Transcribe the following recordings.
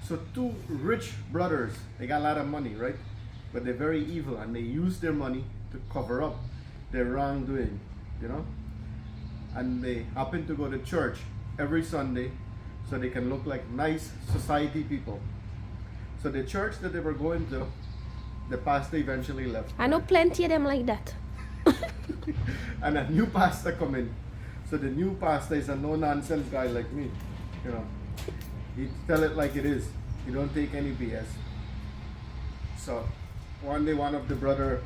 So two rich brothers, they got a lot of money, right? But they're very evil and they use their money to cover up their wrongdoing, you know? And they happen to go to church every Sunday so they can look like nice society people. So the church that they were going to, the pastor eventually left. I know plenty of them like that. And a new pastor come in. So the new pastor is a no-nonsense guy like me, you know. He tell it like it is. He don't take any BS. So one day one of the brother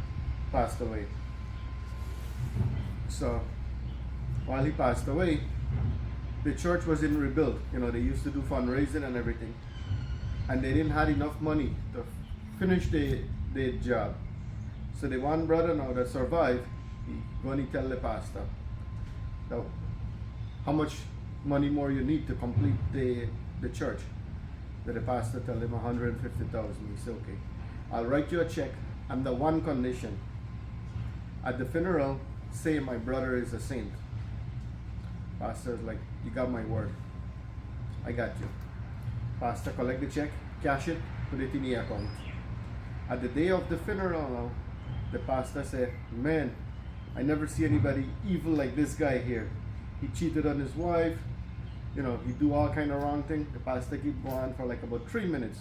passed away. So while he passed away, the church was in rebuild. You know, they used to do fundraising and everything. And they didn't have enough money to finish the job. So the one brother now that survived, he going to tell the pastor that how much money more you need to complete the church. That the pastor tell him 150,000. He said, okay, I'll write you a check under one condition. At the funeral, say my brother is a saint. Pastor's like, you got my word. I got you. Pastor collect the check, cash it, put it in the account. At the day of the funeral now, the pastor said, man, I never see anybody evil like this guy here. He cheated on his wife, you know, he do all kind of wrong thing. The pastor keep going for like about 3 minutes.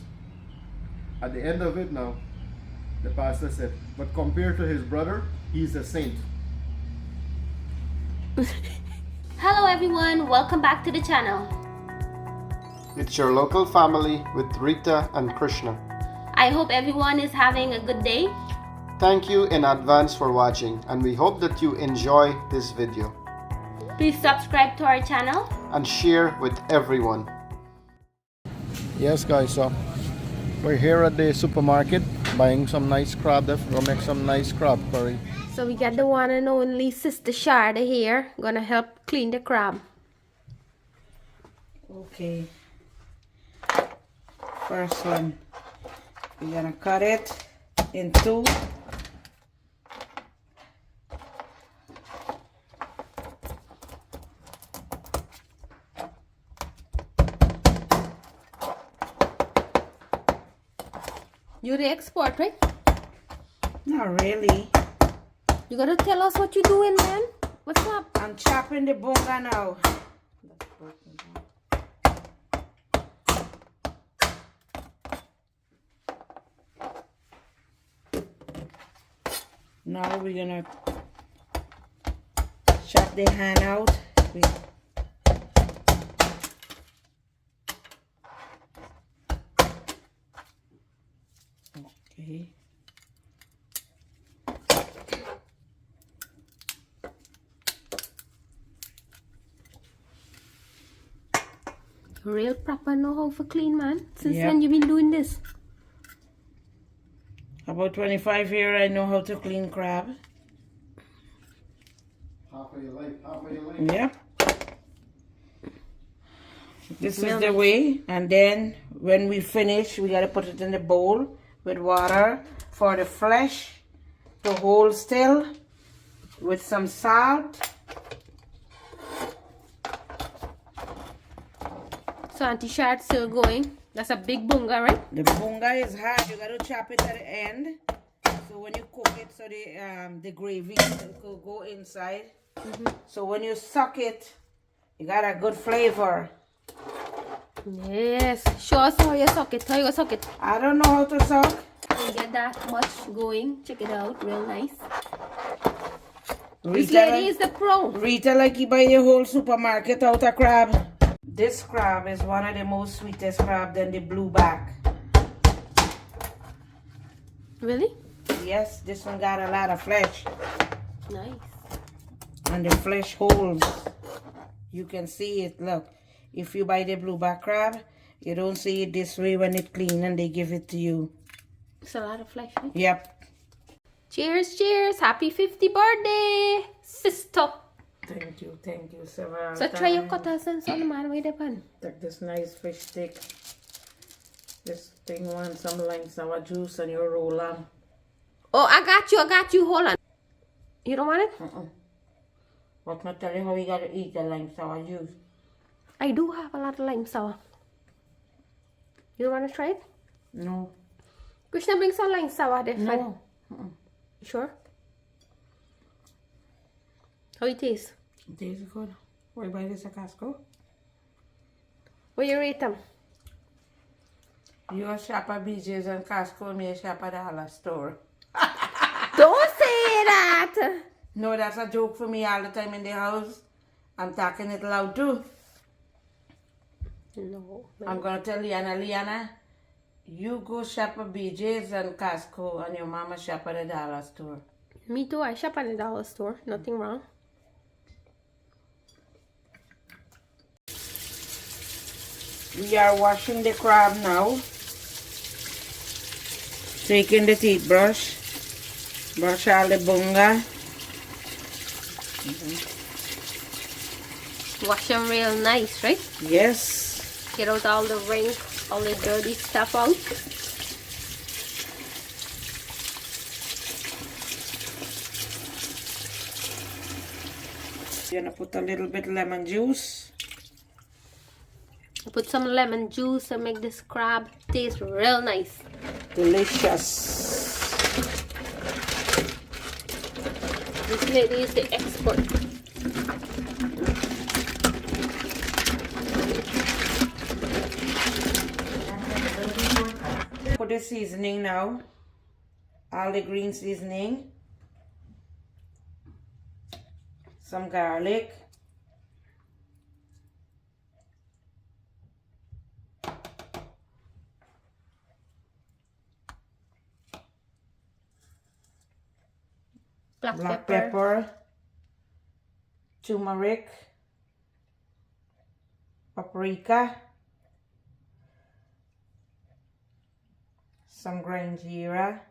At the end of it now, the pastor said, but compared to his brother, he's a saint. Hello everyone, welcome back to the channel. It's your local family with Rita and Krishna. I hope everyone is having a good day. Thank you in advance for watching, and we hope that you enjoy this video. Please subscribe to our channel. And share with everyone. Yes guys, so we're here at the supermarket buying some nice crab. We'll make some nice crab curry. So we got the one and only Sister Sharda here, gonna help clean the crab. Okay, first one, we're gonna cut it in two. You the expert, right? Not really. You gotta tell us what you're doing, man. What's up? I'm chopping the bunga now. Now we're gonna chop the hand out. Okay. Real proper know how for clean, man. Since Yep. when you been doing this? About 25 years I know how to clean crab. Half of your life, half of your life. Yep. This is the way, and then when we finish, we gotta put it in the bowl with water for the flesh to hold still with some salt. So Auntie Shard still going. That's a big bunga, right? The bunga is hard. You gotta chop it at the end, so when you cook it, so the gravy will go inside. So when you suck it, you got a good flavor. Yes. Show us how you suck it. How you gonna suck it? I don't know how to suck. You get that much going. Check it out. Real nice. This Rita, lady is the pro. Rita like you buy the whole supermarket out of crab. This crab is one of the most sweetest crab than the blueback. Really? Yes, this one got a lot of flesh. Nice. And the flesh holds. You can see it, look. If you buy the blueback crab, you don't see it this way when it's clean and they give it to you. It's a lot of flesh, right? Yep. Cheers, cheers. Happy 50th birthday, sister. Thank you several So try your cutters and some man with the pan. Take this nice fish stick. This thing wants some lime sour juice and you roll them. Oh, I got you. Hold on. You don't want it? But not tell you how you gotta eat the lime sour juice. I do have a lot of lime sour. You don't want to try it? No. Krishna, bring some like sour there. No. You sure? How it taste? It tastes good. Why buy this at Costco? What you rate them? You shop at BJ's and Costco, me shop at the Halla store. Don't say that! No, that's a joke for me all the time in the house. I'm talking it loud too. No. I'm gonna tell Liana, you go shop at BJ's and Costco and your mama shop at the dollar store. Me too. I shop at the dollar store. Nothing wrong. We are washing the crab now. Taking the teeth brush. Brush all the bunga. Wash them real nice, right? Yes. Get out all the ring, all the dirty stuff out. You're gonna put a little bit lemon juice. Put some lemon juice and make this crab taste real nice. Delicious. This lady is the expert. Put the seasoning now. All the green seasoning. Some garlic. Black pepper, turmeric, paprika, some ground jeera,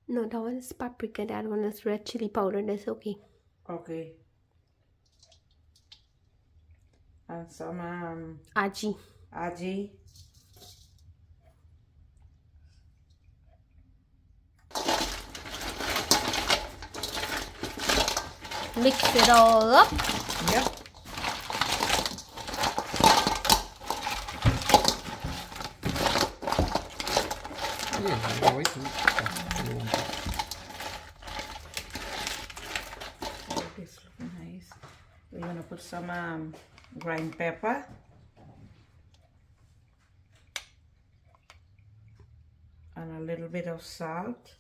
No, that one is paprika. That one is red chili powder. That's okay. okay, and some Aji. aji. Mix it all up. Yep. This looking nice. We're gonna put some ground pepper. And a little bit of salt.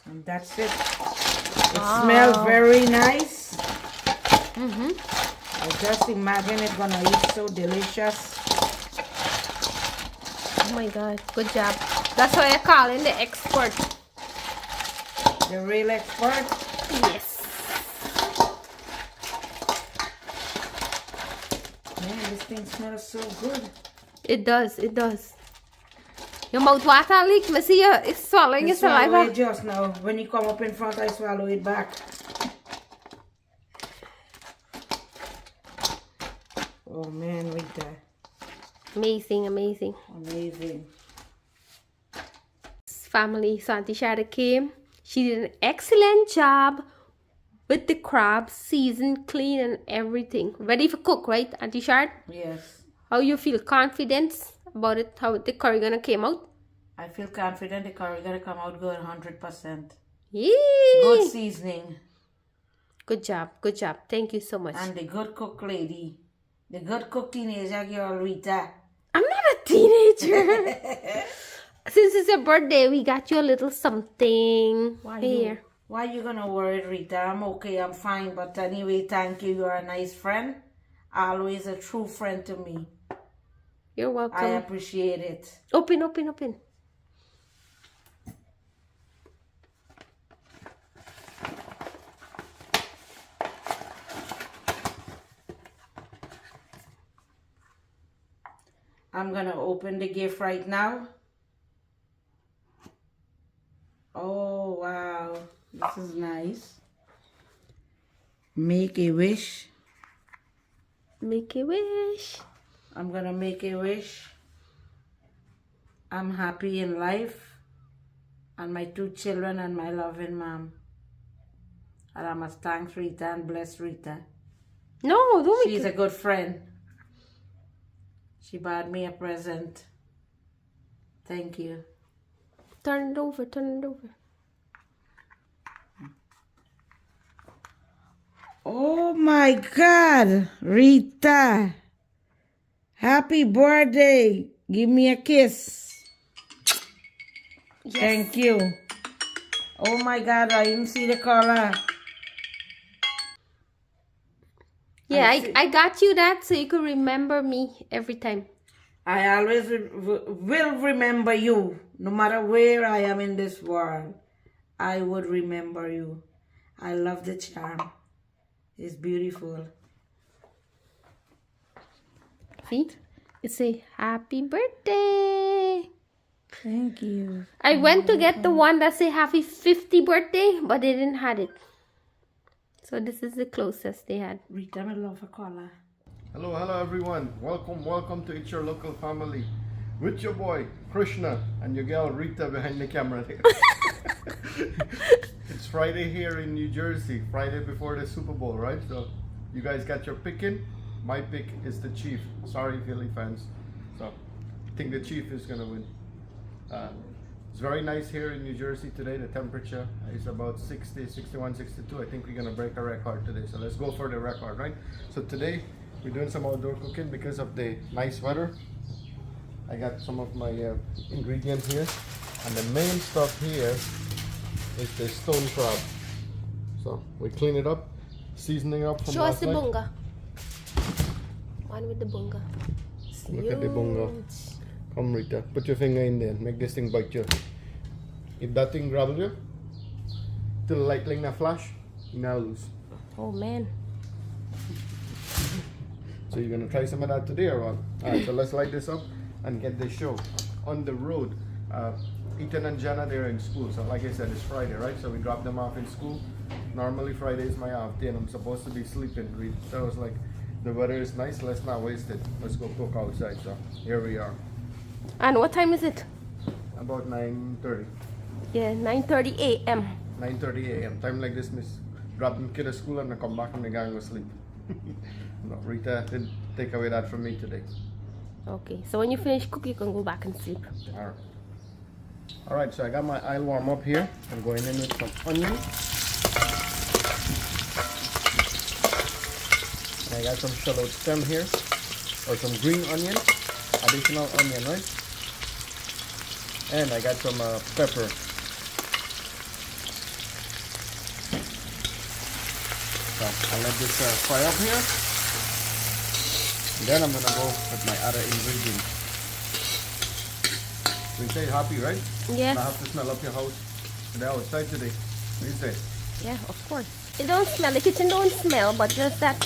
And that's it. It smells very nice. I just imagine it's gonna eat so delicious. Oh my god, good job. That's why I call him the expert. The real expert. Yes. Man, this thing smells so good. It does, it does. Your mouth water leak. Me see you. It's swallowing your Swallow saliva. it just now. When you come up in front, I swallow it back. Oh man, Rita. Amazing, amazing. Amazing. Family, Santi Shada came. She did an excellent job with the crab, seasoned, clean, and everything. Ready for cook, right, Auntie Shard? Yes. How you feel? Confident about it? How the curry gonna came out? I feel confident the curry gonna come out good, 100%. Yay! Good seasoning. Good job, good job. Thank you so much. And the good cook lady. The good cook teenager girl, Rita. I'm not a teenager. Since it's your birthday, we got you a little something here. Why you gonna worry, Rita? I'm okay, I'm fine. But anyway, thank you. You're a nice friend. Always a true friend to me. You're welcome. I appreciate it. Open, open, open. I'm gonna open the gift right now. Oh, wow. This is nice. Make a wish. Make a wish. I'm gonna make a wish. I'm happy in life. And my 2 children and my loving mom. And I must thank Rita and bless Rita. No, don't She's make a good friend. She bought me a present. Thank you. Turn it over, turn it over. Oh my God, Rita. Happy birthday. Give me a kiss. Yes. Thank you. Oh my God, I didn't see the color. Yeah, I see. I got you that so you could remember me every time. I always will remember you. No matter where I am in this world, I would remember you. I love the charm. It's beautiful. See? It say happy birthday. Thank you. I went to get the one that say happy 50 birthday, but they didn't have it. So this is the closest they had. Rita, I love a color. Hello, hello everyone. Welcome to It's Your Local Family. With your boy, Krishna, and your girl, Rita, behind the camera there. It's Friday here in New Jersey. Friday before the Super Bowl, right? So, you guys got your pick in. My pick is the Chief. Sorry, Philly fans. So, I think the Chief is going to win. It's very nice here in New Jersey today. The temperature is about 60, 61, 62. I think we're going to break a record today. So, let's go for the record, right? So, today, we're doing some outdoor cooking because of the nice weather. I got some of my ingredients here, and the main stuff here is the stone crab. So we clean it up, seasoning it up from Show us last the night. bunga. One with the bunga. Look at the bunga. Come Rita, put your finger in there, make this thing bite you. If that thing grabs you, till the light like a flash, you now lose. Oh man. So you're gonna try some of that today or what? Alright, so let's light this up and get this show on the road. Ethan and Jana, they're in school, so like I said, it's Friday, right? So we drop them off in school. Normally Friday is my off day and I'm supposed to be sleeping. So I was like, the weather is nice, let's not waste it. Let's go cook outside. So here we are. And what time is it? About 9:30. Yeah, 9:30 a.m. 9:30 a.m. Time like this, miss. Drop them kid at school and I come back and the gang will sleep. No, Rita didn't take away that from me today. Okay, so when you finish cooking, you can go back and sleep. Alright. Alright, so I got my oil warm up here. I'm going in with some onion. And I got some shallot stem here. Or some green onion. Additional onion, right? And I got some pepper. So I'll let this fry up here. And then I'm gonna go with my other ingredients. We say happy, right? Yeah. I have to smell up your house today outside today. What do you say? Yeah, of course. It don't smell, the kitchen don't smell, but just that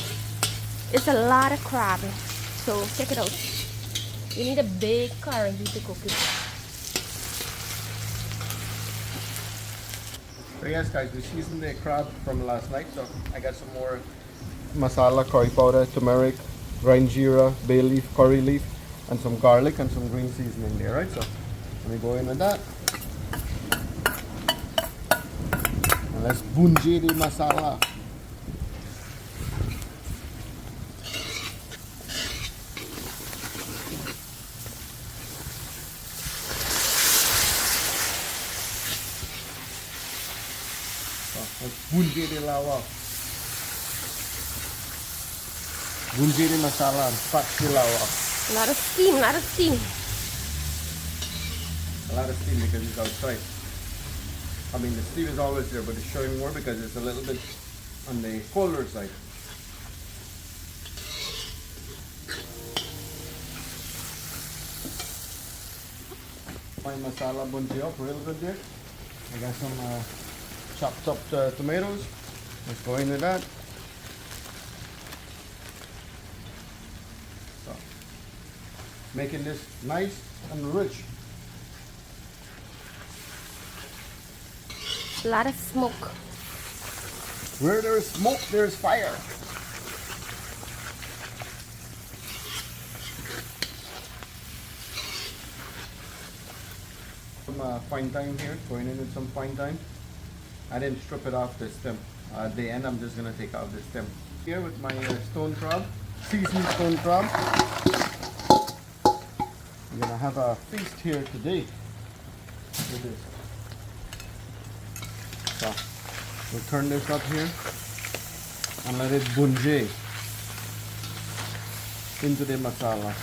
it's a lot of crab. So check it out. You need a big curry to cook it. So yes guys, we seasoned the crab from last night, so I got some more masala, curry powder, turmeric, grind jeera, bay leaf, curry leaf, and some garlic and some green seasoning there, right? So let me go in with that. And let's bunji the masala. Bunji the lawa. Bunji the masala and pat the lawa. A lot of steam, a lot of steam. A lot of steam because it's outside. I mean the steam is always there, but it's showing more because it's a little bit on the colder side. My masala bunji up real good there. I got some chopped up tomatoes. Let's go in with that. So, making this nice and rich. A lot of smoke. Where there is smoke, there is fire. Some fine thyme here, going in with some fine thyme. I didn't strip it off the stem. At the end, I'm just gonna take out the stem. Here with my stone crab, seasoned stone crab. We're gonna have a feast here today with this. So we'll turn this up here and let it bunje into the masala.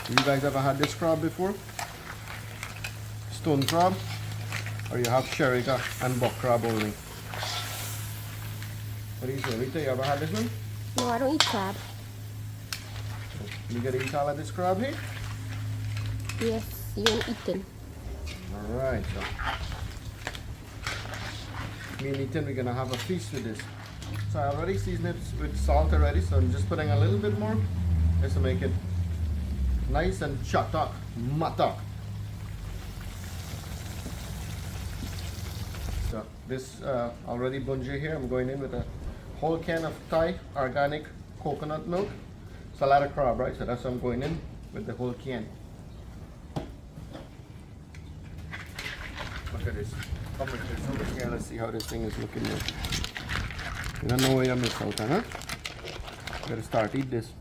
You guys ever had this crab before? Stone crab? Or you have sherika and buck crab only? What do you say, Rita? You ever had this one? No, I don't eat crab. You gotta eat all of this crab here? Yes, you ain't eaten. Alright, so me and Ethan, we're gonna have a feast with this. So I already seasoned it with salt already, so I'm just putting a little bit more just to make it nice and chatak, matak. So this already bunje here, I'm going in with a whole can of Thai organic coconut milk. It's a lot of crab, right? So that's what I'm going in with the whole can. Look at this. Come with this over here. Let's see how this thing is looking now. You don't know where you miss out, huh? You gotta start eat this.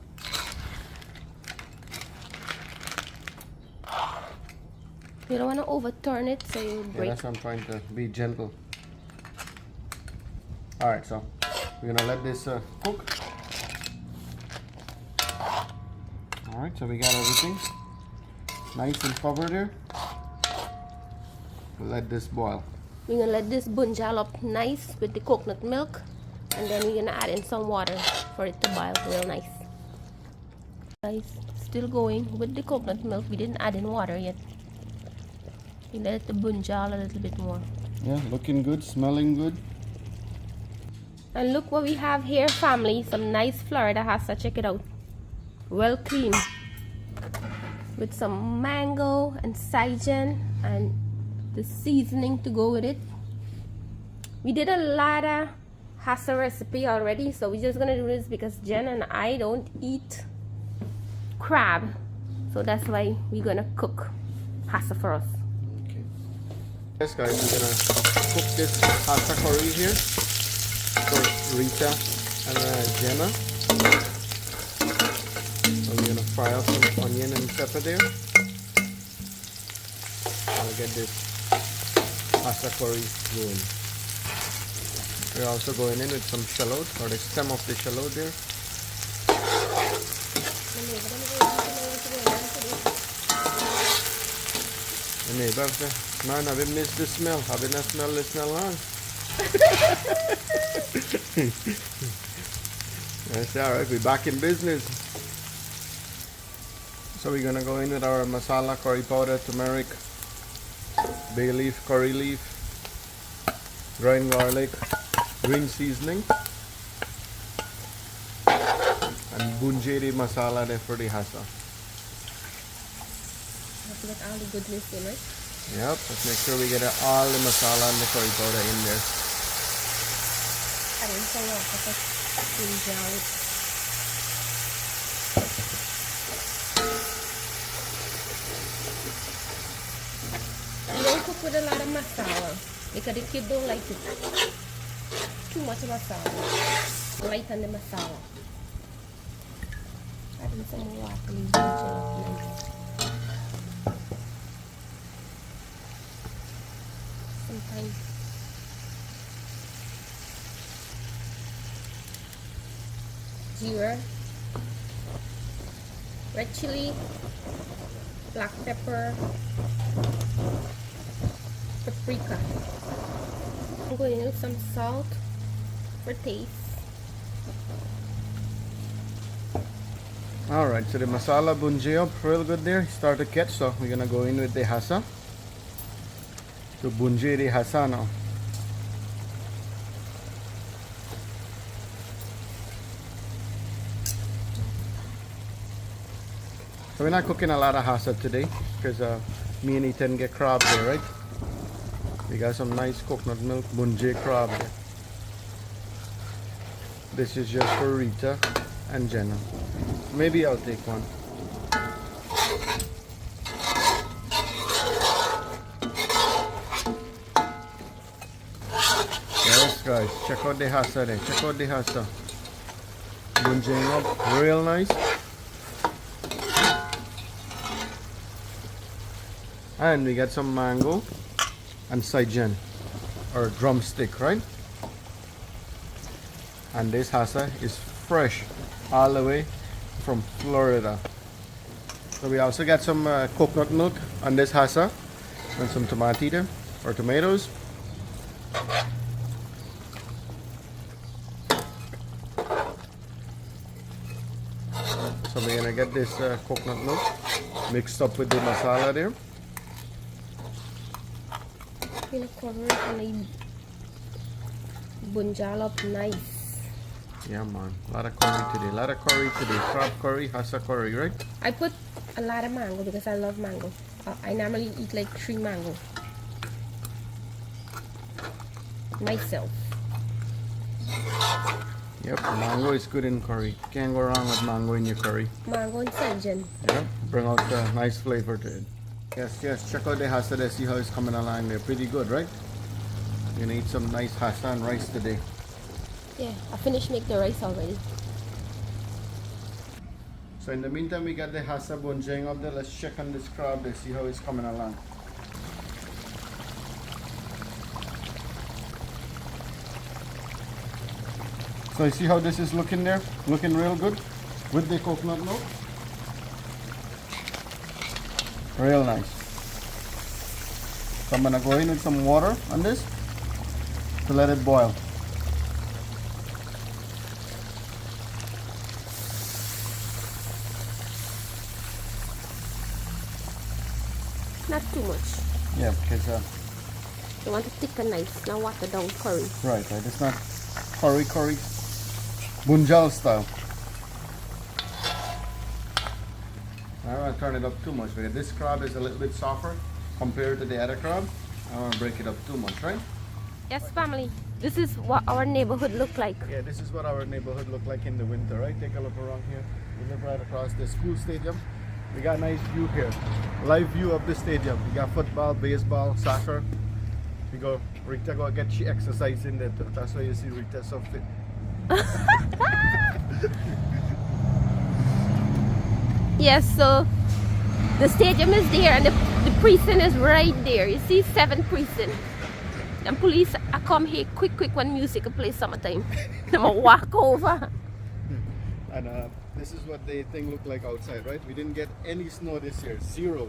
You don't want to overturn it so you Yeah, break. that's why I'm trying to be gentle. Alright, so we're gonna let this cook. Alright, so we got everything nice and covered here. We'll let this boil. We're gonna let this bunjal up nice with the coconut milk, and then we're gonna add in some water for it to boil real nice. Guys, still going with the coconut milk. We didn't add in water yet. We let it bunjal a little bit more. Yeah, looking good, smelling good. And look what we have here, family. Some nice Florida Hassa. Check it out. Well cleaned. With some mango and saijan and the seasoning to go with it. We did a lot of Hassa recipe already, so we're just gonna do this because Jen and I don't eat crab. So that's why we're gonna cook Hassa for us. Okay. Yes guys, we're gonna cook this Hassa curry here for Rita and Jenna. So we're gonna fry up some onion and pepper there. I'll get this Hassa curry going. We're also going in with some shallot, or the stem of the shallot there. The neighbor said, man, have you missed the smell? Have you not smelled the smell long? I said, alright, we're back in business. So we're gonna go in with our masala, curry powder, turmeric, bay leaf, curry leaf, ground garlic, green seasoning, and bunjeri masala there for the Hassa. Have to get all the goodness in, right? Yep, let's make sure we get all the masala and the curry powder in there. Add in some water for bunjal. You don't cook with a lot of masala because the kid don't like it. Too much masala. Light on the masala. Add in some water. Leave the bunjal nice. Sometimes jeera, red chili, black pepper, paprika. I'm going in with some salt for taste. Alright, so the masala bunji up real good there. Start to catch, so we're gonna go in with the Hassa. To bunji the Hassa now. So we're not cooking a lot of Hassa today because me and Ethan get crab there, right? We got some nice coconut milk bunji crab there. This is just for Rita and Jenna. Maybe I'll take one. Yes, guys. Check out the hassa there. Check out the hassa. Bunching up real nice. And we got some mango and saijan or drumstick, right? And this hassa is fresh all the way from Florida. So we also got some coconut milk on this hassa and some tomato or tomatoes. So we're gonna get this coconut milk mixed up with the masala there. Gonna cover it and bunjal up nice. Yeah man, a lot of curry today. A lot of curry today. Crab curry, hassa curry, right? I put a lot of mango because I love mango. I normally eat like 3 mango myself. Yep, mango is good in curry. Can't go wrong with mango in your curry. Mango and saijan. Yeah, bring out a nice flavor to it. Yes, check out the hassa there, see how it's coming along there. Pretty good, right? You're gonna eat some nice hassa and rice today. Yeah, I finished make the rice already. So in the meantime, we got the hassa bunjing up there. Let's check on this crab there, see how it's coming along. So you see how this is looking there? Looking real good with the coconut milk. Real nice. So I'm gonna go in with some water on this to let it boil. Not too much. Yeah, because You want to thicken nice, not water down curry. right. It's not curry, bunjal style. I don't want to turn it up too much because this crab is a little bit softer compared to the other crab. I don't want to break it up too much, right? Yes, family. This is what our neighborhood look like. Yeah, this is what our neighborhood look like in the winter, right? Take a look around here. We live right across the school stadium. We got a nice view here. Live view of the stadium. We got football, baseball, soccer. We go, Rita go get she exercise in there too. That's why you see Rita so fit. Yes, so the stadium is there and the precinct is right there. You see 7th precinct. And police I come here quick when music play summertime. I'm gonna walk over. And this is what the thing looked like outside, right? We didn't get any snow this year. Zero,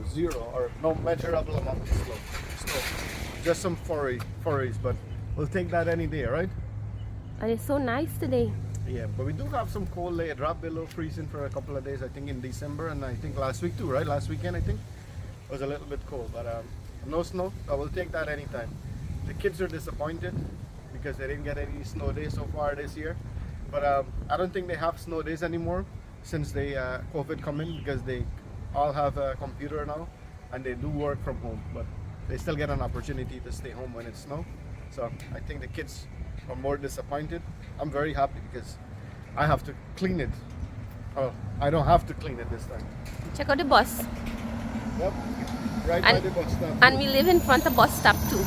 or no measurable amount of snow. Just some furries, but we'll take that any day, right? And it's so nice today. Yeah, but we do have some cold day. It dropped below freezing for a couple of days, I think in December, and I think last week too, right? Last weekend, I think, was a little bit cold, but no snow. I will take that anytime. The kids are disappointed because they didn't get any snow days so far this year. But I don't think they have snow days anymore since they COVID come in, because they all have a computer now and they do work from home, but they still get an opportunity to stay home when it's snow. So I think the kids are more disappointed. I'm very happy because I have to clean it. Oh, I don't have to clean it this time. Check out the bus. Yep, right by the bus stop. And we live in front of bus stop too.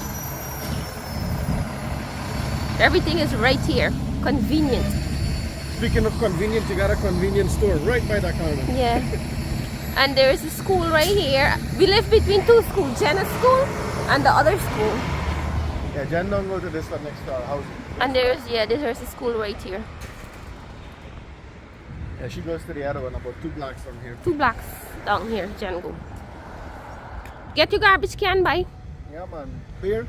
Everything is right here. Convenient. Speaking of convenient, you got a convenience store right by the corner. Yeah. And there is a school right here. We live between 2 schools, Jenna's school and the other school. Yeah, Jen don't go to this one next to our house. And there's a school right here. Yeah, she goes to the other one about 2 blocks from here. 2 blocks down here, Jen go. Get your garbage can, bye. Yeah man, beer.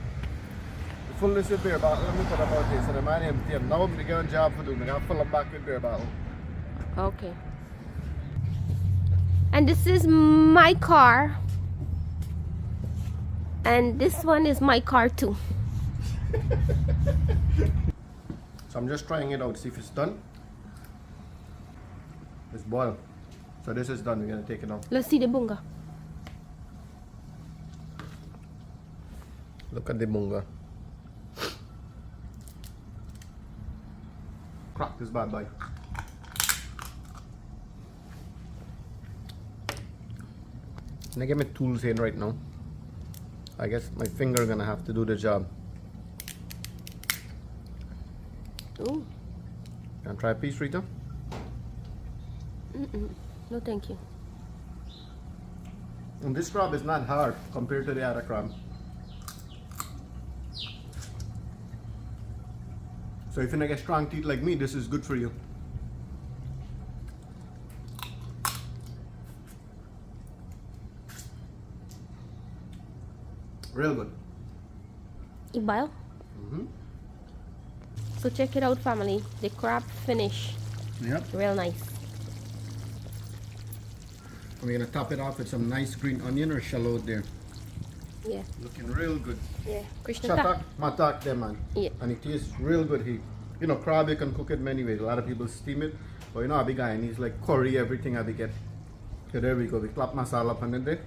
The fullness of beer bottle. Let me put about this. And the man empty him. Now I'm going to job for doing. I'm going to fill them back with beer bottle. Okay. And this is my car. And this one is my car too. So I'm just trying it out, see if it's done. It's boiled. So this is done. We're going to take it out. Let's see the bunga. Look at the bunga. Crack this bad boy. Can I get my tools in right now? I guess my finger gonna have to do the job. Ooh. Can I try a piece, Rita? No, thank you. And this crab is not hard compared to the other crab. So if you get strong teeth like me, this is good for you. Real good. Ibile? So check it out, family. The crab finish. Yep. Real nice. We're gonna top it off with some nice green onion or shallot there. Yeah. Looking real good. Yeah. Krishna Chatak, matak there, man. Yeah. And it tastes real good. You know, crab you can cook it many ways. A lot of people steam it, but you know, a big guy needs like curry everything I get. So there we go. We clap masala pan in there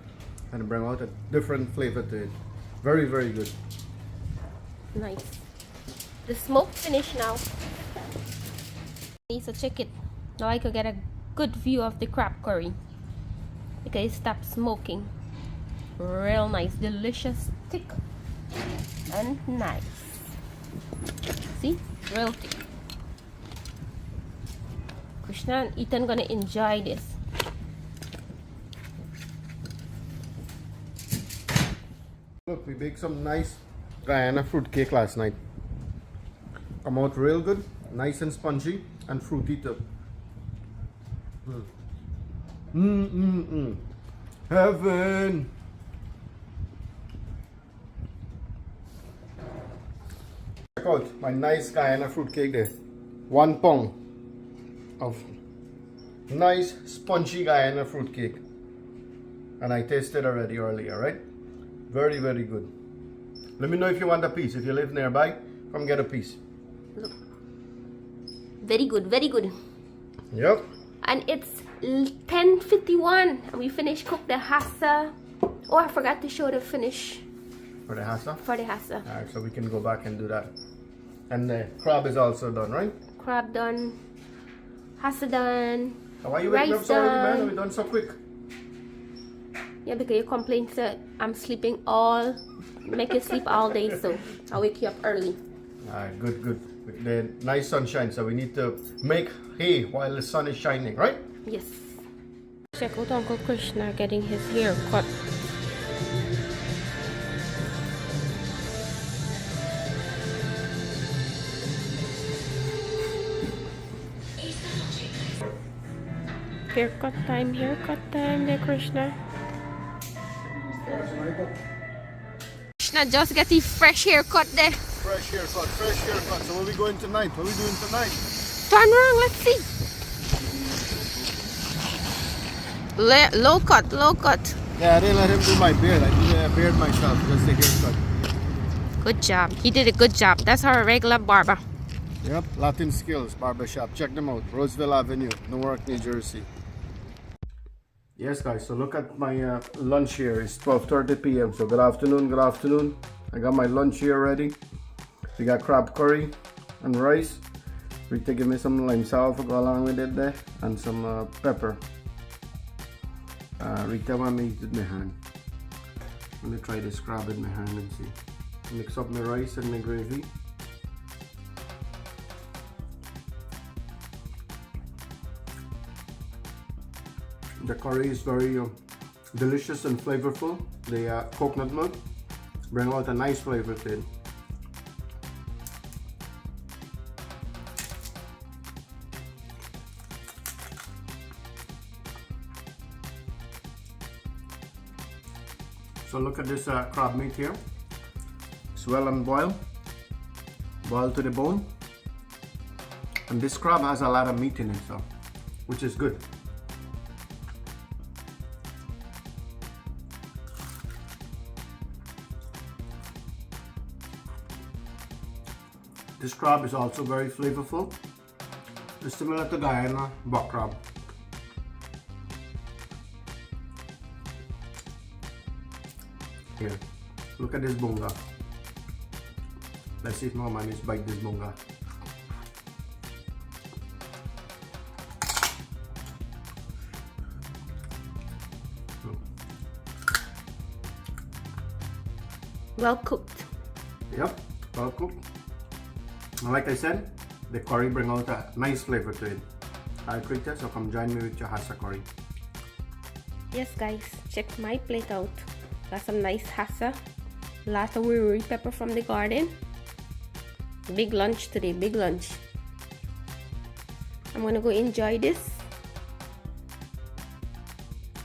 and bring out a different flavor to it. Very, very good. Nice. The smoke finish now. So check it. Now I could get a good view of the crab curry. Okay, stop smoking. Real nice, delicious, thick, and nice. See, real thick. Krishna and Ethan gonna enjoy this. Look, we baked some nice Guyana fruit cake last night. Come out real good, nice and spongy and fruity too. Heaven. Check out my nice Guyana fruit cake there. 1 pound of nice spongy Guyana fruit cake. And I tasted already earlier, right? Very, very good. Let me know if you want a piece. If you live nearby, come get a piece. Look. Very good, very good. Yep. And it's 10:51 and we finished cook the hassa. Oh, I forgot to show the finish For the hassa? for the hassa. Alright, so we can go back and do that. And the crab is also done, right? Crab done, hassa done. So why you waking up Rice so early, man? done. We done so quick. Yeah, because you complain that I'm sleeping all, make you sleep all day, so I'll wake you up early. Alright, good, good. With the nice sunshine, so we need to make hay while the sun is shining, right? Yes. Check out Uncle Krishna getting his hair cut. Haircut time there, Krishna. Krishna just get the fresh haircut there. Fresh haircut, fresh haircut. So where we going tonight? What are we doing tonight? Turn around, let's see. Low cut, low cut. Yeah, I didn't let him do my beard. I did a beard myself, just a haircut. Good job. He did a good job. That's our regular barber. Yep, Latin Skills Barbershop. Check them out. Roseville Avenue, Newark, New Jersey. Yes, guys. So look at my lunch here. It's 12:30 p.m. So good afternoon. Good afternoon. I got my lunch here ready. We got crab curry and rice. Rita give me some lime salsa to go along with it there, and some pepper. Rita want me to eat with my hand. Let me try this crab with my hand and see. Mix up my rice and my gravy. The curry is very delicious and flavorful. The coconut milk bring out a nice flavor to it. So look at this crab meat here. It's well and boiled to the bone. And this crab has a lot of meat in it, so which is good. This crab is also very flavorful. It's similar to Guyana buck crab. Here, look at this bonga. Let's see if Mama is bite this bonga. Well cooked. Yep, well cooked. And like I said, the curry bring out a nice flavor to it. Alright, Krita, so come join me with your Hassa curry. Yes guys, check my plate out. Got some nice Hassa. Lots of wiri pepper from the garden. Big lunch today, big lunch. I'm gonna go enjoy this.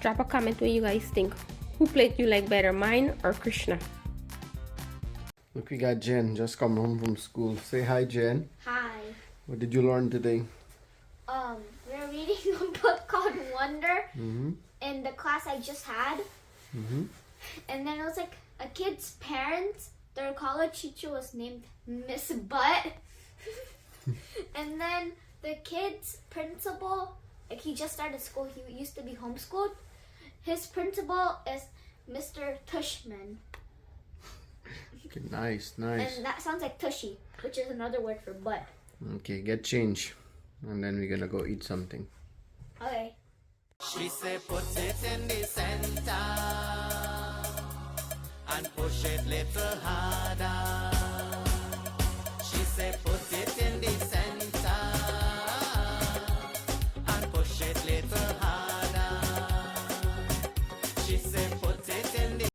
Drop a comment what you guys think. Who plate you like better, mine or Krishna? Look, we got Jen just come home from school. Say hi, Jen. Hi. What did you learn today? We're reading a book called Wonder in the class I just had. And then it was like a kid's parents, their college teacher was named Miss Butt. And then the kid's principal, like he just started school, he used to be homeschooled. His principal is Mr. Tushman. Okay, nice, nice. And that sounds like tushy, which is another word for butt. Okay, get change. And then we're gonna go eat something. Okay. She said put it in the center and push it little harder.